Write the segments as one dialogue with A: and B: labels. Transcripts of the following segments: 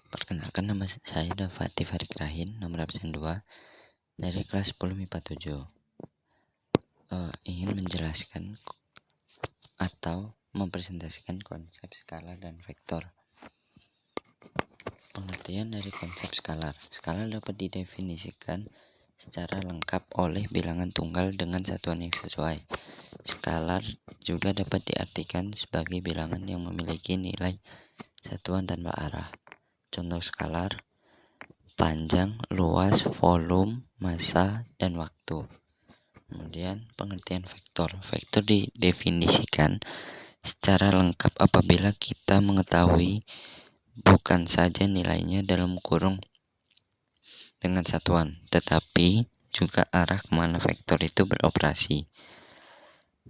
A: Perkenalkan, nama saya Dafati Farid Rahin, nomor absen 2 dari kelas 10 MIPA 7. Ingin menjelaskan atau mempresentasikan konsep skalar dan vektor. Pengertian dari konsep skalar. Skalar dapat didefinisikan secara lengkap oleh bilangan tunggal dengan satuan yang sesuai. Skalar juga dapat diartikan sebagai bilangan yang memiliki nilai satuan tanpa arah. Contoh skalar: panjang, luas, volume, massa, dan waktu. Kemudian pengertian vektor. Vektor didefinisikan secara lengkap apabila kita mengetahui bukan saja nilainya dalam kurung dengan satuan, tetapi juga arah kemana vektor itu beroperasi.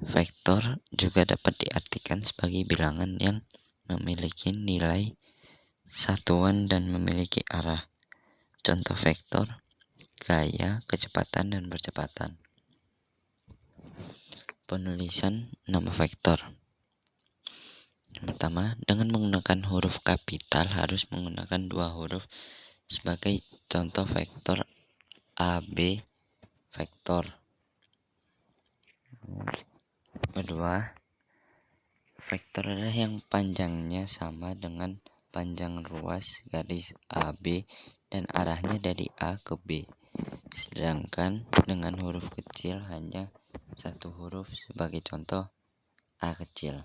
A: Vektor juga dapat diartikan sebagai bilangan yang memiliki nilai satuan dan memiliki arah. Contoh vektor: gaya, kecepatan, dan percepatan. Penulisan nama vektor. Yang pertama, dengan menggunakan huruf kapital harus menggunakan 2 huruf sebagai contoh vektor AB vektor. Kedua, vektor adalah yang panjangnya sama dengan panjang ruas garis AB dan arahnya dari A ke B. Sedangkan dengan huruf kecil hanya 1 huruf sebagai contoh A kecil.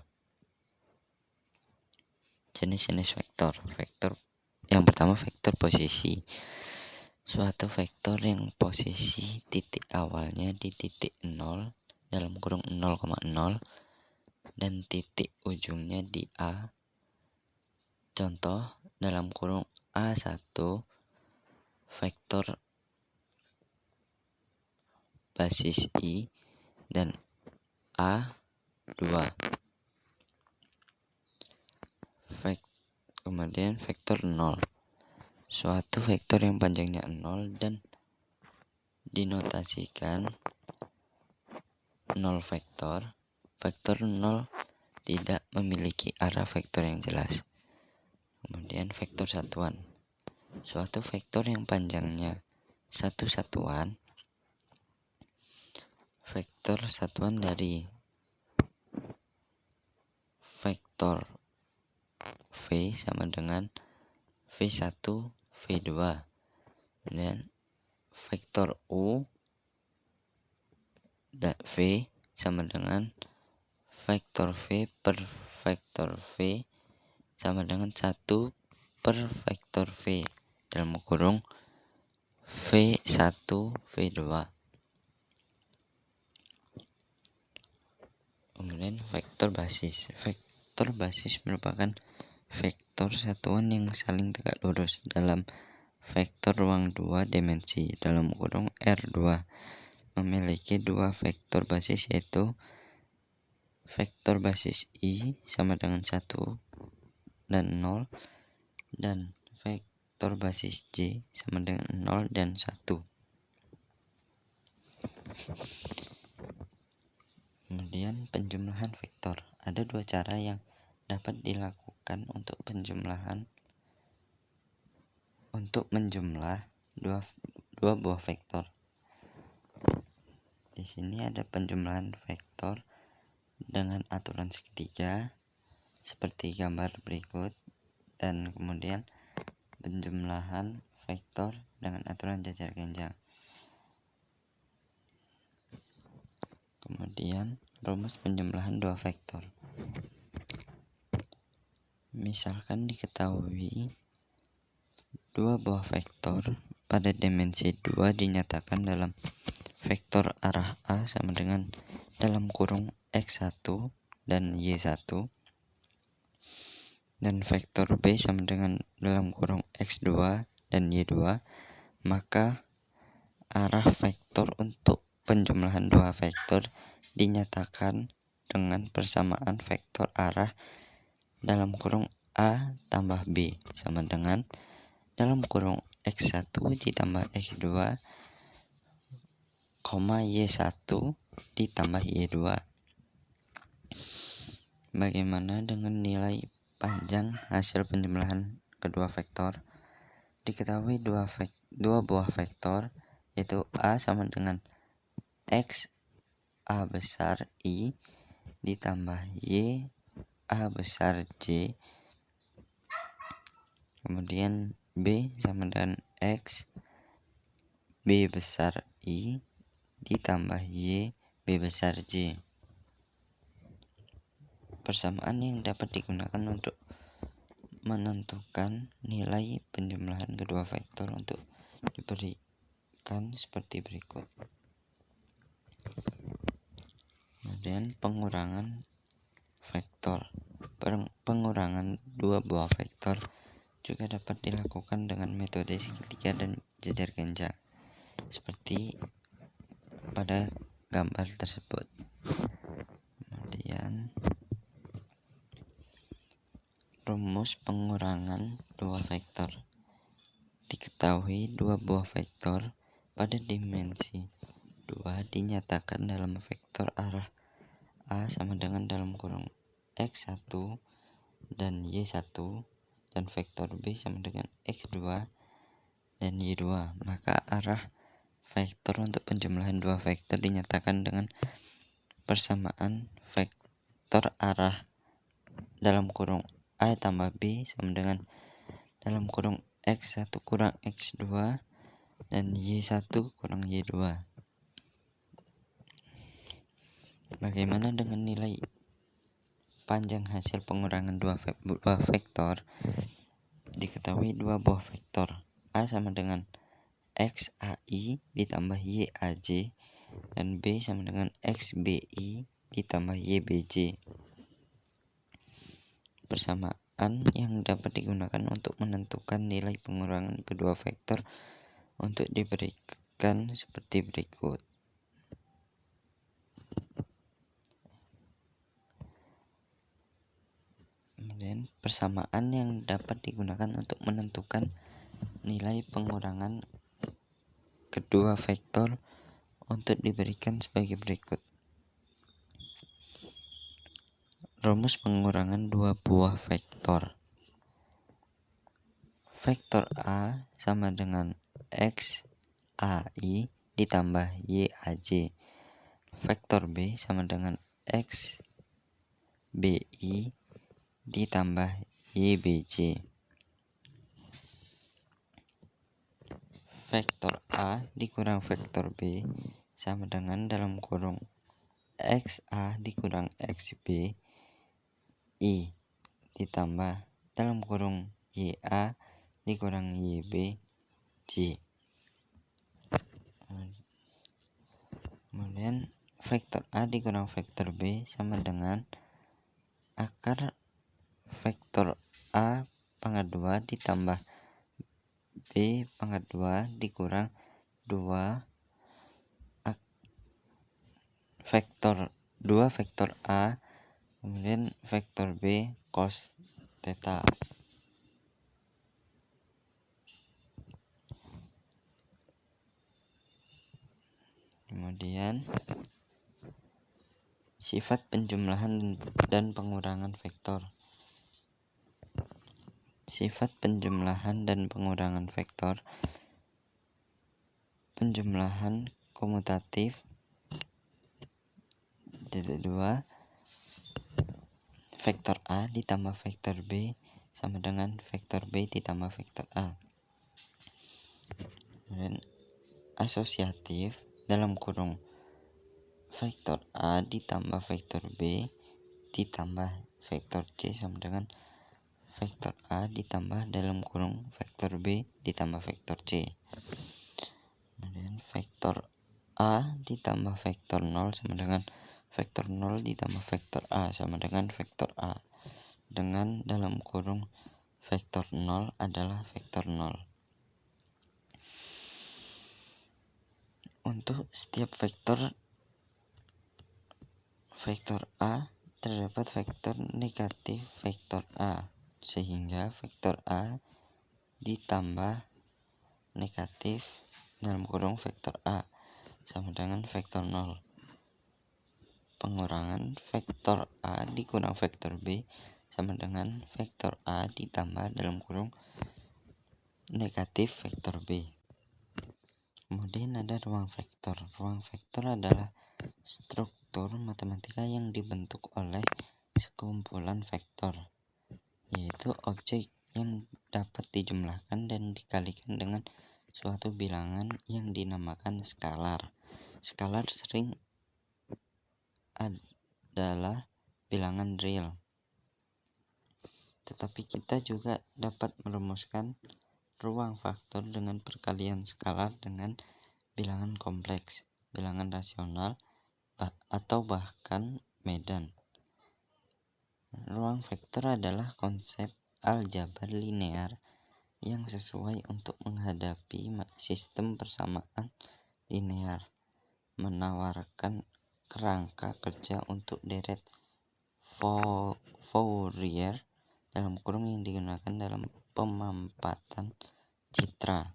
A: Jenis-jenis vektor. Vektor yang pertama, vektor posisi. Suatu vektor yang posisi titik awalnya di titik 0 dalam kurung 0,0 dan titik ujungnya di A. Contoh dalam kurung A1 vektor basis I dan A2. Kemudian vektor 0. Suatu vektor yang panjangnya 0 dan dinotasikan 0 vektor. Vektor 0 tidak memiliki arah vektor yang jelas. Kemudian vektor satuan. Suatu vektor yang panjangnya 1 satuan. Vektor satuan dari vektor V sama dengan V1 V2. Kemudian vektor U dan V sama dengan vektor V per vektor V sama dengan 1 per vektor V dalam kurung V1 V2. Kemudian vektor basis. Vektor basis merupakan vektor satuan yang saling tegak lurus dalam vektor ruang 2 dimensi dalam kurung R2. Memiliki 2 vektor basis, yaitu vektor basis I sama dengan 1 dan 0 dan vektor basis J sama dengan 0 dan 1. Kemudian penjumlahan vektor. Ada 2 cara yang dapat dilakukan untuk menjumlah dua buah vektor. Di sini ada penjumlahan vektor dengan aturan segitiga seperti gambar berikut, dan kemudian penjumlahan vektor dengan aturan jajar genjang. Kemudian rumus penjumlahan 2 vektor. Misalkan diketahui 2 buah vektor pada dimensi 2 dinyatakan dalam vektor arah A sama dengan dalam kurung X1 dan Y1, dan vektor B sama dengan dalam kurung X2 dan Y2, maka arah vektor untuk penjumlahan 2 vektor dinyatakan dengan persamaan vektor arah dalam kurung A tambah B sama dengan dalam kurung X1 ditambah X2, Y1 ditambah Y2. Bagaimana dengan nilai panjang hasil penjumlahan kedua vektor? Diketahui dua buah vektor, yaitu A sama dengan X A besar I ditambah Y A besar J, kemudian B sama dengan X B besar I ditambah Y B besar J. Persamaan yang dapat digunakan untuk menentukan nilai penjumlahan kedua vektor untuk diberikan seperti berikut. Kemudian pengurangan vektor. Pengurangan dua buah vektor juga dapat dilakukan dengan metode segitiga dan jajar ganja, seperti pada gambar tersebut. Kemudian rumus pengurangan dua vektor. Diketahui dua buah vektor pada dimensi 2 dinyatakan dalam vektor arah A sama dengan dalam kurung X1 dan Y1 dan vektor B sama dengan X2 dan Y2. Maka arah vektor untuk penjumlahan dua vektor dinyatakan dengan persamaan vektor arah dalam kurung A tambah B sama dengan dalam kurung X1 kurang X2 dan Y1 kurang Y2. Bagaimana dengan nilai panjang hasil pengurangan dua vektor? Diketahui dua buah vektor A sama dengan XAI ditambah YAJ dan B sama dengan XBI ditambah YBJ. Persamaan yang dapat digunakan untuk menentukan nilai pengurangan kedua vektor untuk diberikan seperti berikut. Kemudian persamaan yang dapat digunakan untuk menentukan nilai pengurangan kedua vektor untuk diberikan sebagai berikut. Rumus pengurangan dua buah vektor. Vektor A sama dengan XAI ditambah YAJ. Vektor B sama dengan XBI ditambah YBJ. Vektor A dikurang vektor B sama dengan dalam kurung XA dikurang XB I ditambah dalam kurung YA dikurang YB J. Kemudian vektor A dikurang vektor B sama dengan akar vektor A pangkat 2 ditambah B pangkat 2 dikurang 2 vektor A kemudian vektor B cos theta. Kemudian sifat penjumlahan dan pengurangan vektor. Sifat penjumlahan dan pengurangan vektor. Penjumlahan komutatif 2 vektor A ditambah vektor B sama dengan vektor B ditambah vektor A. Dan asosiatif dalam kurung vektor A ditambah vektor B ditambah vektor C sama dengan vektor A ditambah dalam kurung vektor B ditambah vektor C. Kemudian vektor A ditambah vektor 0 sama dengan vektor 0 ditambah vektor A sama dengan vektor A, dengan dalam kurung vektor 0 adalah vektor 0. Untuk setiap vektor A terdapat vektor negatif vektor A, sehingga vektor A ditambah negatif dalam kurung vektor A sama dengan vektor 0. Pengurangan vektor A dikurang vektor B sama dengan vektor A ditambah dalam kurung negatif vektor B. Kemudian ada ruang vektor. Ruang vektor adalah struktur matematika yang dibentuk oleh sekumpulan vektor, yaitu objek yang dapat dijumlahkan dan dikalikan dengan suatu bilangan yang dinamakan skalar. Skalar sering adalah bilangan real, tetapi kita juga dapat merumuskan ruang vektor dengan perkalian skalar dengan bilangan kompleks, bilangan rasional, atau bahkan medan. Ruang vektor adalah konsep aljabar linear yang sesuai untuk menghadapi sistem persamaan linear, menawarkan kerangka kerja untuk deret Fourier yang digunakan dalam pemampatan citra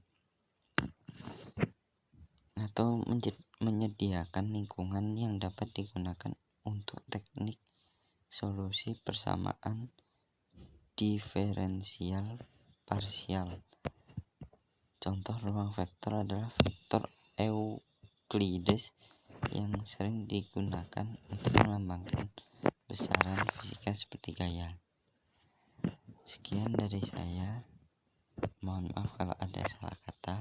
A: atau menyediakan lingkungan yang dapat digunakan untuk teknik solusi persamaan diferensial parsial. Contoh ruang vektor adalah vektor Euclides yang sering digunakan untuk melambangkan besaran fisika seperti gaya. Sekian dari saya. Mohon maaf kalau ada salah kata.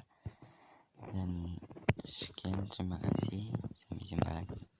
A: Dan sekian, terima kasih. Sampai jumpa lagi.